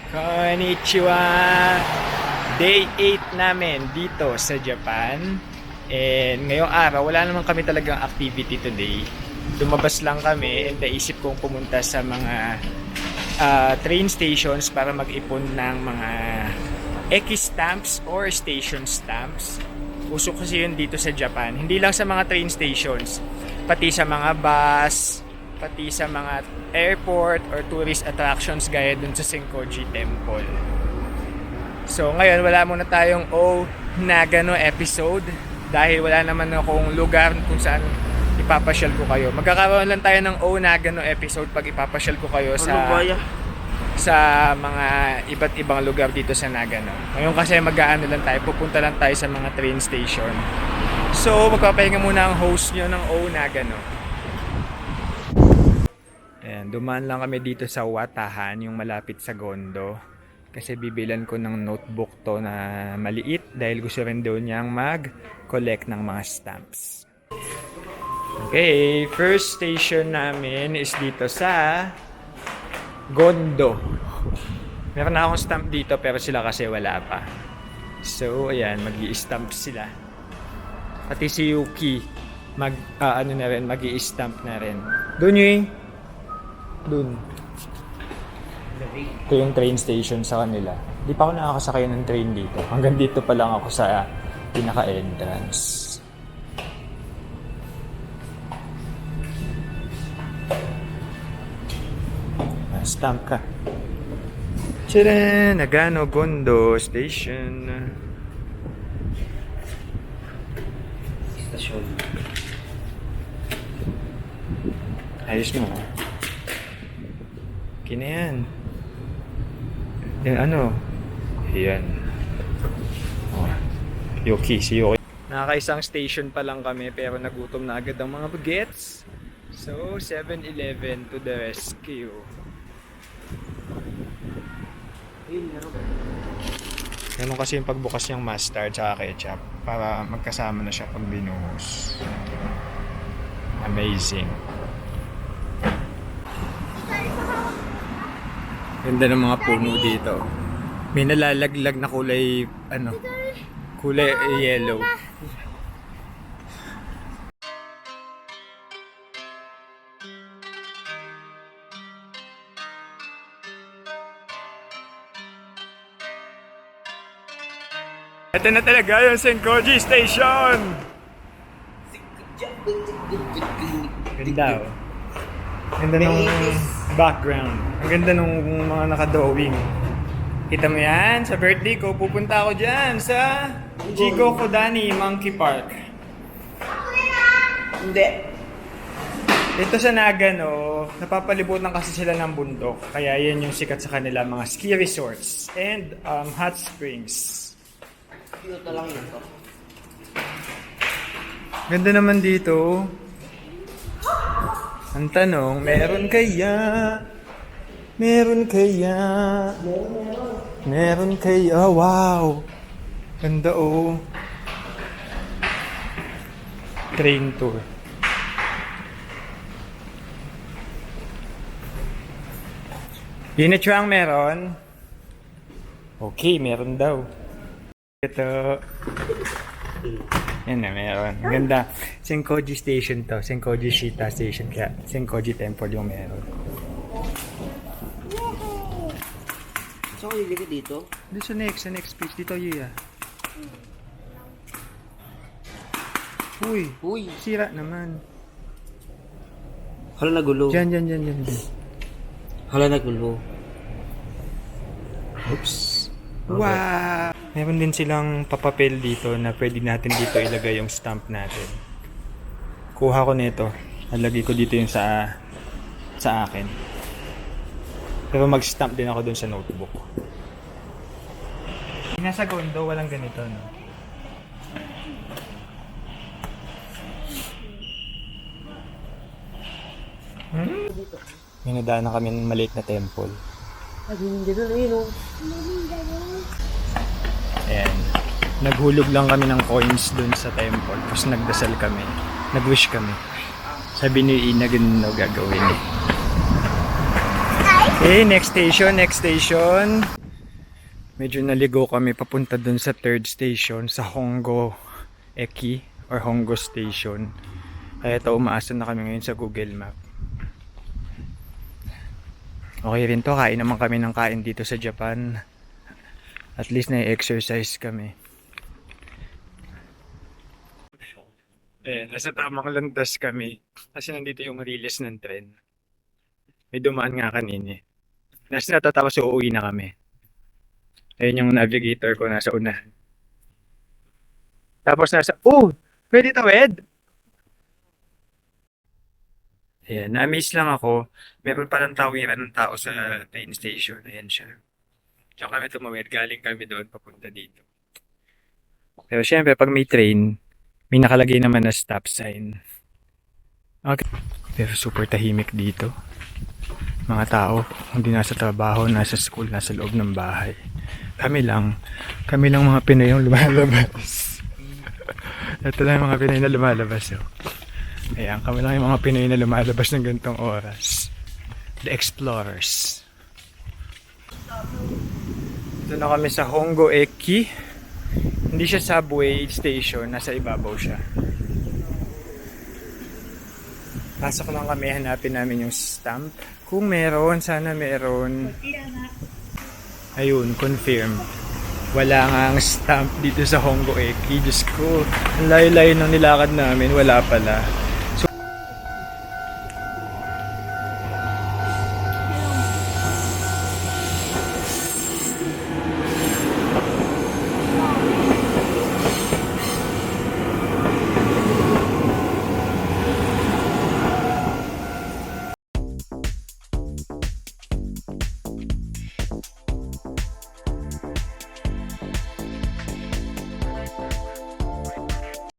Konnichiwa! Day 8 namin dito sa Japan. And ngayong araw, wala naman kami talagang activity today. Lumabas lang kami and naisip kong pumunta sa mga train stations para mag-ipon ng mga Eki-stamps or station stamps. Uso kasi yun dito sa Japan. Hindi lang sa mga train stations, pati sa mga bus, pati sa mga airport or tourist attractions gaya dun sa Senkoji Temple. So ngayon wala muna tayong Nagano episode dahil wala naman akong lugar kung saan ipapasyal ko kayo. Magkakaroon lang tayo ng Nagano episode pag ipapasyal ko kayo sa mga iba't ibang lugar dito sa Nagano. Ngayon kasi mag-aano lang tayo, pupunta lang tayo sa mga train station. So magpapahinga muna ang host nyo ng Nagano. Ayan, dumaan lang kami dito sa Watahan, yung malapit sa Gondo. Kasi bibilan ko ng notebook to na maliit dahil gusto rin daw niyang mag-collect ng mga stamps. Okay, first station namin is dito sa Gondo. Meron na akong stamp dito pero sila kasi wala pa. So, ayan, mag-i-stamp sila. Pati si Yuki, mag-i-stamp na rin. Doon yung Doon. Ito yung train station sa kanila. Di pa ako nakakasakay ng train dito. Hanggang dito pa lang ako sa pinaka-entrance. Stamp ka. Tcharan! Nagano Gondo Station. Station. Ayos mo. Okay na yan. Yan ano? Ayan. Oh. Yuki, si Yuki. Nakakaisang station pa lang kami pero nagutom na agad ang mga bagets. So, 7-Eleven to the rescue. Ganun kasi yung pagbukas niyang mustard tsaka ketchup para magkasama na siya pag binuhos. Amazing. Ganda ng mga puno dito. May nalalaglag na kulay yellow. Ito na talaga yung Senkoji Station! Ganda oh. Ganda ng background. Ang ganda ng mga naka-drawing. Kita mo yan? Sa birthday ko, pupunta ako dyan sa Jigo Kodani Monkey Park. Hindi. Dito sa Nagano, napapalibutan kasi sila ng bundok. Kaya yan yung sikat sa kanila, mga ski resorts and hot springs. Cute na lang yun to. Ganda naman dito. Ang tanong, meron kaya? Meron kaya? Wow! Ganda oh. Train tour. Yun ang meron? Okay, meron daw. Ito. Yan na, meron. Ang ganda. Senkoji Station to. Senkoji Shita Station. Kaya Senkoji Temple yung meron. Saan ko ilagay dito? Dito sa next page. Dito Yuya. Uy, sira naman. Hala nagulo. Diyan. Hala nagulo. Oops. Wow! Meron din silang papapel dito na pwede natin dito ilagay yung stamp natin. Kuha ko nito. Nalagay ko dito yung sa akin. Pero mag-stamp din ako dun sa notebook. Nasa Gondo, walang ganito, no? May nadaan na kami ng maliit na temple. Ayan. Naghulog lang kami ng coins dun sa temple. Tapos nagdasal kami. Nag-wish kami. Sabi ni Ina, ganun na gagawin. Okay, next station. Medyo naligo kami papunta dun sa third station sa Hongo Eki or Hongo Station. Kaya ito, umaasa na kami ngayon sa Google Map. Okay rin to, kain naman kami ng kain dito sa Japan. At least na-exercise kami. Nasa tamang landas kami. Kasi nandito yung release ng tren. May dumaan nga kanina. Nasa natatapos uuwi na kami. Ayun yung navigator ko nasa una. Tapos pwede tawid? Ayan, na-amaze lang ako. Meron palang tawiran ng tao sa train station. Ayan siya. Tsaka kami tumawid. Galing kami doon papunta dito. Pero syempre, pag may train, may nakalagay naman na stop sign. Okay. Pero super tahimik dito. Mga tao, hindi nasa trabaho, nasa school, nasa loob ng bahay. Kami lang mga Pinoy yung lumalabas. Ito lang yung mga Pinoy na lumalabas. Oh. Ayan, kami lang yung mga Pinoy na lumalabas ng ganitong oras. The Explorers. Ito na kami sa Hongo Eki. Hindi siya subway station, nasa ibabaw siya. Pasok lang kami, hanapin namin yung stamp. Kung meron, sana meron. Ayun, confirmed. Wala nga ang stamp dito sa Hongo Eki. Diyos ko, ang layo-layo ng nilakad namin, wala pala.